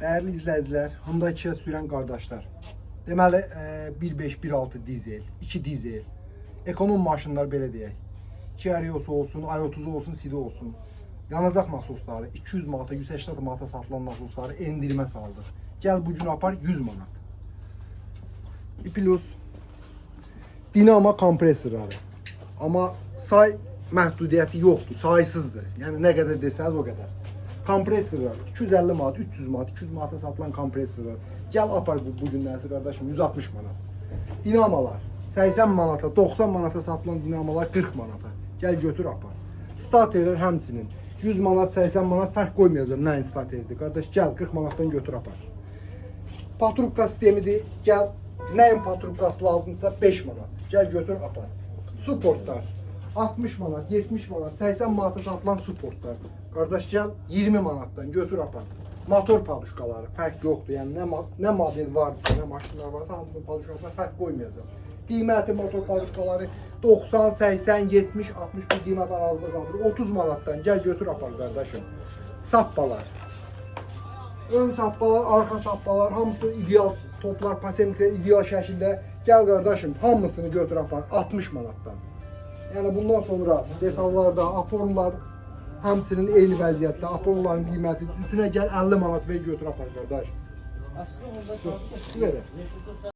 Değerli izləyicilər, Hyundai Kia sürən qardaşlar. Deməli, 1.5, 1.6 dizel, 2 dizel, ekonom maşınlar belə deyək. Kia Rio'su olsun, i30 olsun, Sidi olsun. Yanacaq nasosları 200 manata, 180 manata satılan nasosları endirmə saldıq. Gəl bu gün apar 100 manat. Plus dinamo kompresorları. Amma say məhdudiyyəti yoxdur, saysızdır. Yəni nə qədər desəz o qədər. Kompresorlar 250 manat, 300 manat, 200 manata satılan kompresorlar. Gəl apar bu günlərsə qardaşım 160 manat. Dinamolar 80 manata, 90 manata satılan dinamolar 40 manata. Gəl götür apar. Statorlar həmçinin 100 manat, 80 manat fərq qoymayacaq nəyin statordir. Qardaş gəl 40 manatdan götür apar. Patrubka sistemidir. Gəl nəyin patrubkası lazımsa 5 manat. Gəl götür apar. Supportlar 60 manat, 70 manat, 80 manata satılan supportlar. Qardaş gəl 20 manatdan götür apar. Motor paduşkaları fərq yoxdur. Yəni nə model varsa, nə maşınlar varsa hamısının paduşkasına fərq qoymayacaq. Qiyməti motor paduşkaları 90, 80, 70, 60 bir qiymət aralığında satılır. 30 manatdan gəl götür apar qardaşım. Sappalar. Ön sappalar, arxa sappalar hamısı ideal toplar, pasientlər ideal şəkildə. Gəl qardaşım hamısını götür apar 60 manatdan. Yəni bundan sonra detallarda aporlar həmçinin eyni vəziyyətdə. Aporların qiyməti cütünə gəl 50 manat ver götür apar qardaş. Bu qədər.